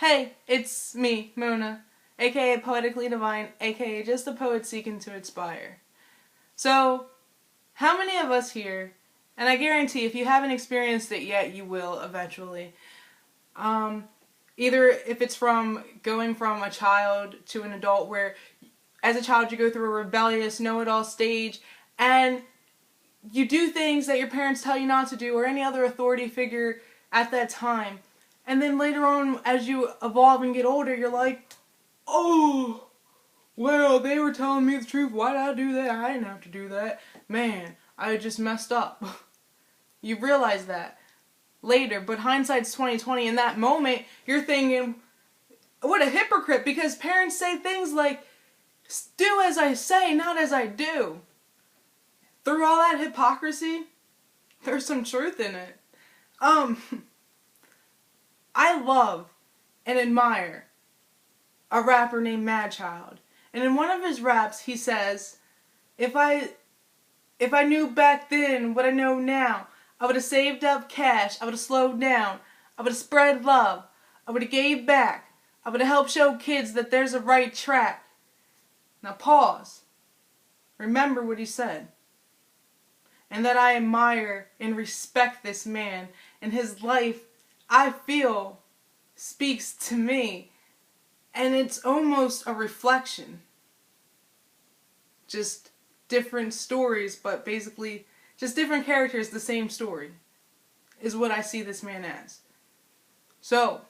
Hey, it's me, Mona, aka Poetically Divine, aka just a poet seeking to inspire. So, how many of us here, and I guarantee if you haven't experienced it yet, you will eventually, either if it's from going from a child to an adult where as a child you go through a rebellious know-it-all stage and you do things that your parents tell you not to do or any other authority figure at that time. And then later on, as you evolve and get older, you're like, oh, well, they were telling me the truth. Why did I do that? I didn't have to do that. Man, I just messed up. You realize that later, but hindsight's 20/20. In that moment, you're thinking, what a hypocrite, because parents say things like, do as I say, not as I do. Through all that hypocrisy, there's some truth in it. I love and admire a rapper named Madchild. And in one of his raps, he says, if I knew back then what I know now, I would have saved up cash, I would have slowed down, I would have spread love, I would have gave back, I would have helped show kids that there's a right track. Now pause. Remember what he said. And that I admire and respect this man, and his life, I feel, speaks to me. And it's almost a reflection. Just different stories, but basically just different characters, the same story, is what I see this man as. So,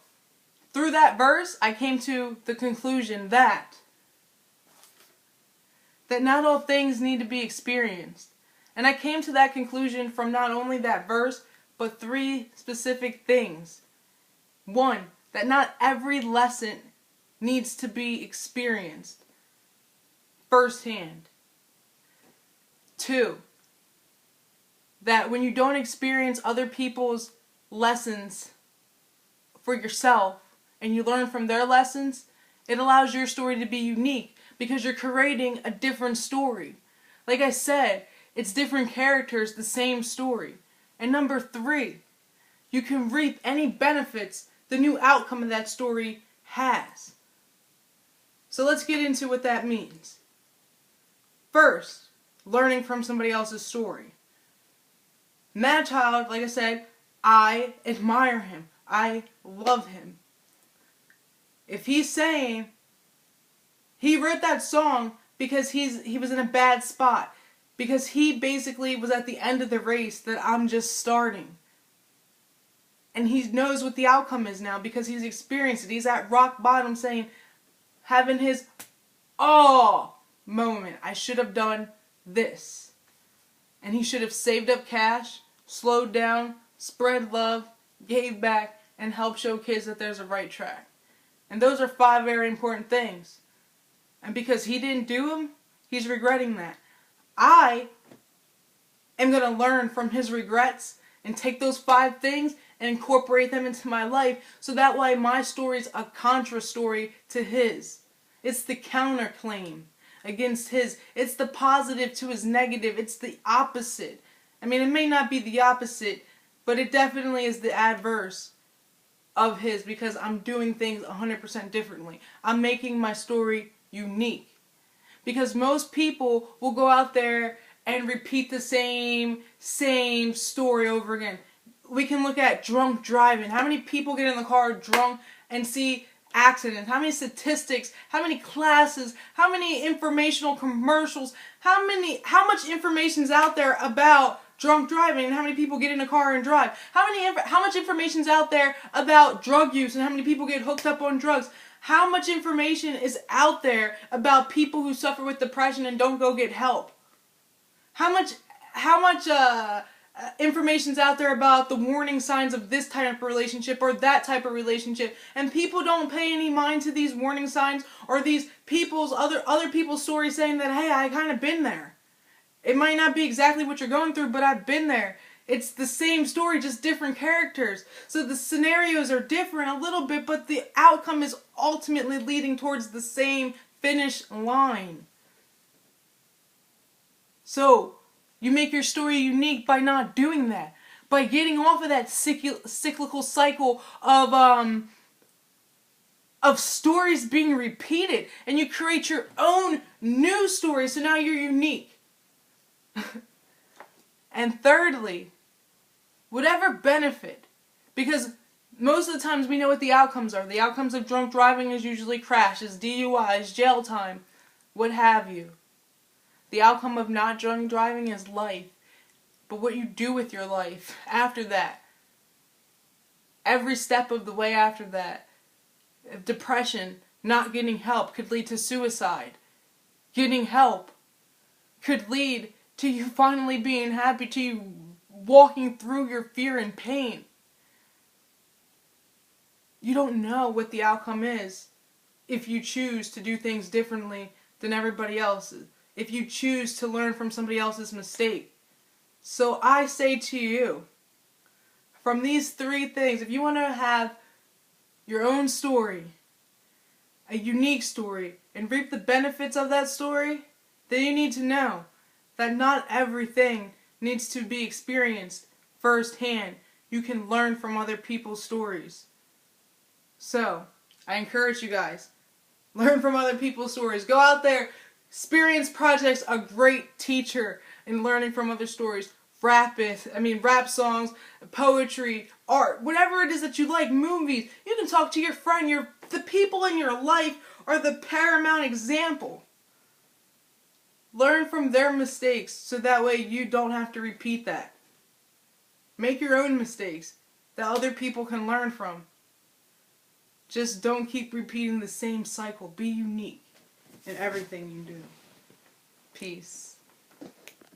through that verse, I came to the conclusion that not all things need to be experienced. And I came to that conclusion from not only that verse, but 3 specific things. 1, that not every lesson needs to be experienced firsthand. 2, that when you don't experience other people's lessons for yourself and you learn from their lessons, it allows your story to be unique because you're creating a different story. Like I said, it's different characters, the same story. And number 3, you can reap any benefits the new outcome of that story has. So let's get into what that means. First, learning from somebody else's story. Madchild, like I said, I admire him. I love him. If he's saying he wrote that song because he was in a bad spot, because he basically was at the end of the race that I'm just starting. And he knows what the outcome is now because he's experienced it. He's at rock bottom saying, having his oh moment. I should have done this. And he should have saved up cash, slowed down, spread love, gave back, and helped show kids that there's a right track. And those are 5 very important things. And because he didn't do them, he's regretting that. I am going to learn from his regrets and take those 5 things and incorporate them into my life so that way my story's a contra story to his. It's the counterclaim against his. It's the positive to his negative. It's the opposite. I mean, it may not be the opposite, but it definitely is the adverse of his because I'm doing things 100% differently. I'm making my story unique. Because most people will go out there and repeat the same story over again. We can look at drunk driving. How many people get in the car drunk and see accidents? How many statistics? How many classes? How many informational commercials? How much information's out there about drunk driving and how many people get in a car and drive? How much information's out there about drug use and how many people get hooked up on drugs? How much information is out there about people who suffer with depression and don't go get help? How much information's out there about the warning signs of this type of relationship or that type of relationship, and people don't pay any mind to these warning signs or these other people's stories saying that, hey, I kind of been there. It might not be exactly what you're going through, but I've been there. It's the same story, just different characters. So the scenarios are different a little bit, but the outcome is ultimately leading towards the same finish line. So, you make your story unique by not doing that. By getting off of that cyclical cycle of of stories being repeated, and you create your own new story, so now you're unique. And thirdly, whatever benefit, because most of the times we know what the outcomes are. The outcomes of drunk driving is usually crashes, DUIs, jail time, what have you. The outcome of not drunk driving is life. But what you do with your life after that, every step of the way after that, depression, not getting help could lead to suicide. Getting help could lead to you finally being happy, to you walking through your fear and pain. You don't know what the outcome is if you choose to do things differently than everybody else. If you choose to learn from somebody else's mistake. So I say to you, from these three things, if you want to have your own story, a unique story, and reap the benefits of that story, then you need to know that not everything needs to be experienced firsthand. You can learn from other people's stories. So, I encourage you guys, learn from other people's stories. Go out there, experience projects, a great teacher in learning from other stories. Rap songs, poetry, art, whatever it is that you like, movies. You can talk to your friend. The people in your life are the paramount example. Learn from their mistakes so that way you don't have to repeat that. Make your own mistakes that other people can learn from. Just don't keep repeating the same cycle. Be unique in everything you do. Peace.